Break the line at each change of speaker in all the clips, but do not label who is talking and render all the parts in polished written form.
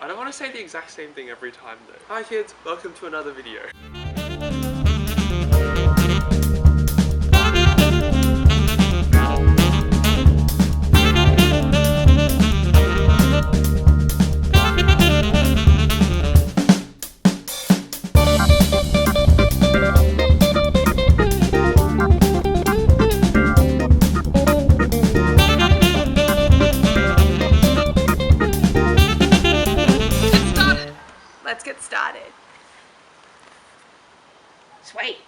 I don't want to say the exact same thing every time though. Hi kids, welcome to another video.
Let's get started. Sweet.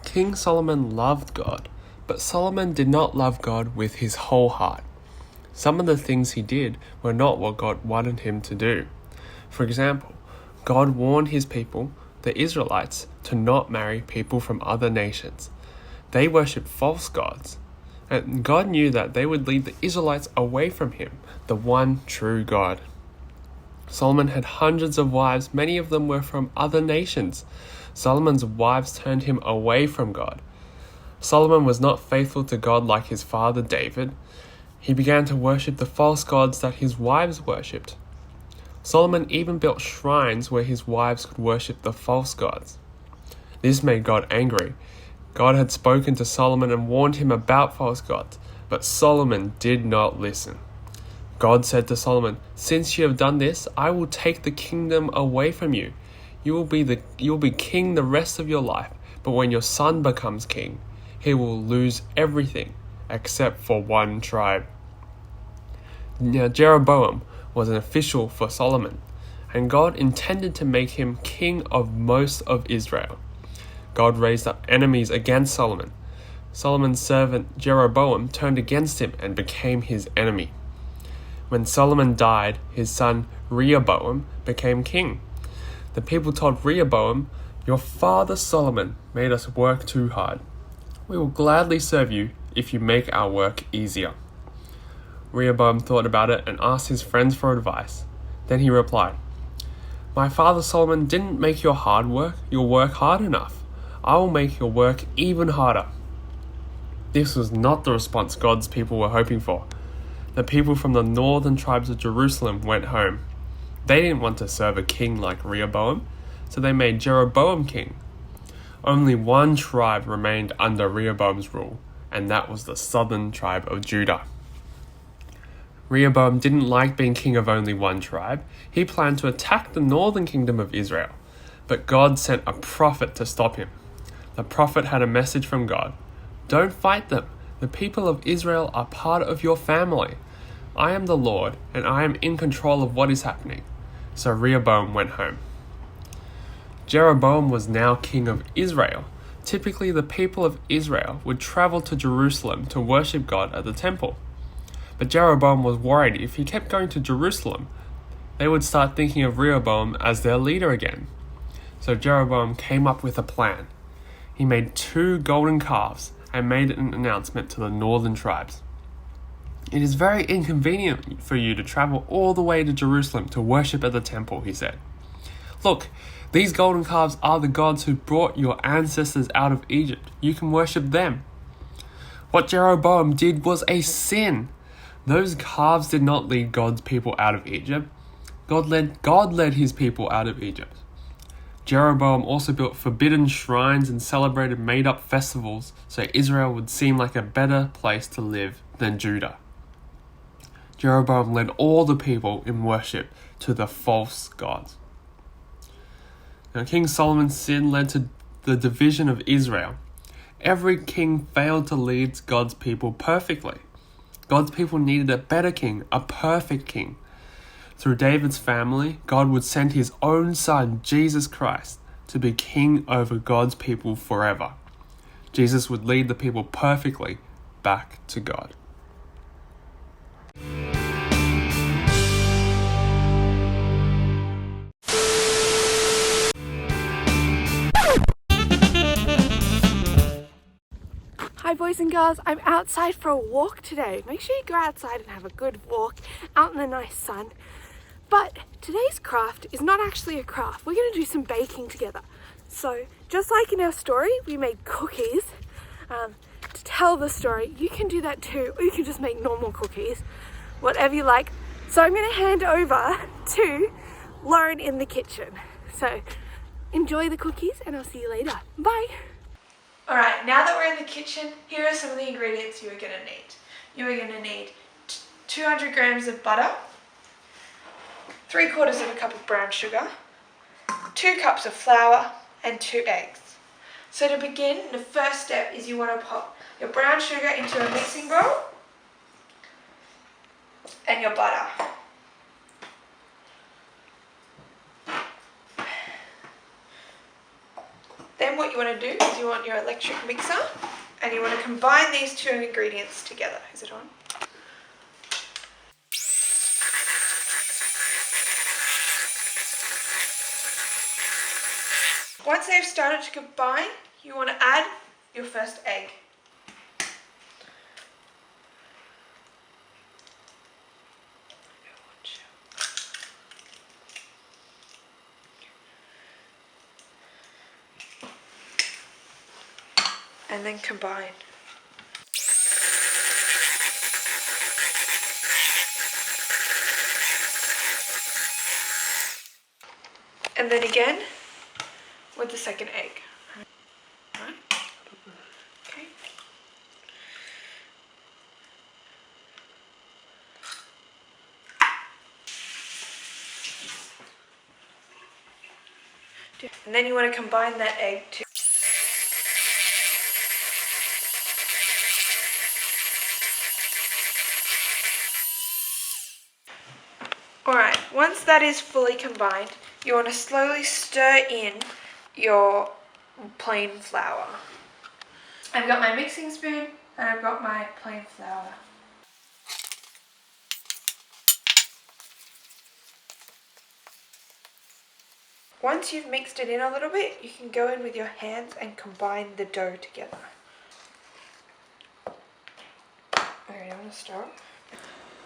King Solomon loved God, but Solomon did not love God with his whole heart. Some of the things he did were not what God wanted him to do. For example, God warned his people, the Israelites, to not marry people from other nations. They worshipped false gods, and God knew that they would lead the Israelites away from him, the one true God. Solomon had hundreds of wives, many of them were from other nations. Solomon's wives turned him away from God. Solomon was not faithful to God like his father David. He began to worship the false gods that his wives worshipped. Solomon even built shrines where his wives could worship the false gods. This made God angry. God had spoken to Solomon and warned him about false gods, but Solomon did not listen. God said to Solomon, "Since you have done this, I will take the kingdom away from you. You will be king the rest of your life, but when your son becomes king, he will lose everything except for one tribe." Now Jeroboam was an official for Solomon, and God intended to make him king of most of Israel. God raised up enemies against Solomon. Solomon's servant Jeroboam turned against him and became his enemy. When Solomon died, his son Rehoboam became king. The people told Rehoboam, "Your father Solomon made us work too hard. We will gladly serve you if you make our work easier." Rehoboam thought about it and asked his friends for advice. Then he replied, "My father Solomon didn't make your work hard enough. I will make your work even harder." This was not the response God's people were hoping for. The people from the northern tribes of Jerusalem went home. They didn't want to serve a king like Rehoboam, so they made Jeroboam king. Only one tribe remained under Rehoboam's rule, and that was the southern tribe of Judah. Rehoboam didn't like being king of only one tribe. He planned to attack the northern kingdom of Israel, but God sent a prophet to stop him. The prophet had a message from God. "Don't fight them. The people of Israel are part of your family. I am the Lord, and I am in control of what is happening." So Rehoboam went home. Jeroboam was now king of Israel. Typically, the people of Israel would travel to Jerusalem to worship God at the temple. But Jeroboam was worried if he kept going to Jerusalem, they would start thinking of Rehoboam as their leader again. So Jeroboam came up with a plan. He made 2 golden calves and made an announcement to the northern tribes. "It is very inconvenient for you to travel all the way to Jerusalem to worship at the temple," he said. "Look, these golden calves are the gods who brought your ancestors out of Egypt. You can worship them." What Jeroboam did was a sin. Those calves did not lead God's people out of Egypt. God led his people out of Egypt. Jeroboam also built forbidden shrines and celebrated made-up festivals so Israel would seem like a better place to live than Judah. Jeroboam led all the people in worship to the false gods. Now, King Solomon's sin led to the division of Israel. Every king failed to lead God's people perfectly. God's people needed a better king, a perfect king. Through David's family, God would send his own son, Jesus Christ, to be king over God's people forever. Jesus would lead the people perfectly back to God.
Hi boys and girls, I'm outside for a walk today. Make sure you go outside and have a good walk out in the nice sun. But today's craft is not actually a craft. We're going to do some baking together. So just like in our story, we made cookies. to tell the story. You can do that too, or you can just make normal cookies, whatever you like. So I'm going to hand over to Lauren in the kitchen. So enjoy the cookies and I'll see you later. Bye. Alright, now that we're in the kitchen, here are some of the ingredients you are going to need. You are going to need 200 grams of butter, 3/4 of a cup of brown sugar, 2 cups of flour and 2 eggs. So to begin, the first step is you want to pop your brown sugar into a mixing bowl and your butter. Then what you want to do is you want your electric mixer and you want to combine these two ingredients together. Is it on? Once they've started to combine, you want to add your first egg. And then combine. And then again with the second egg. Right. Okay. And then you want to combine that egg too. Alright, once that is fully combined, you want to slowly stir in your plain flour. I've got my mixing spoon and I've got my plain flour. Once you've mixed it in a little bit, you can go in with your hands and combine the dough together. Okay, I'm going to start.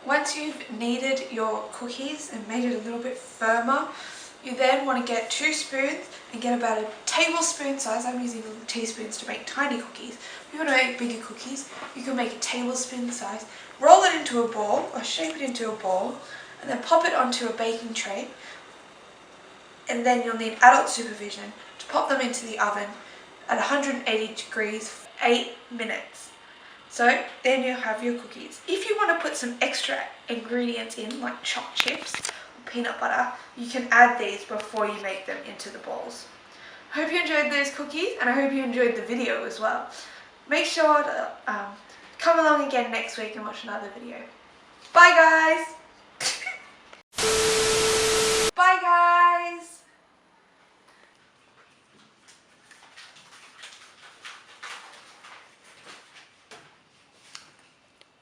Once you've kneaded your cookies and made it a little bit firmer, you then want to get 2 spoons and get about a tablespoon size. I'm using teaspoons to make tiny cookies. If you want to make bigger cookies, you can make a tablespoon size. Roll it into a ball or shape it into a ball and then pop it onto a baking tray. And then you'll need adult supervision to pop them into the oven at 180 degrees for 8 minutes. So then you'll have your cookies. If you want to put some extra ingredients in, like chopped chips or peanut butter, you can add these before you make them into the balls. I hope you enjoyed those cookies and I hope you enjoyed the video as well. Make sure to come along again next week and watch another video. Bye guys!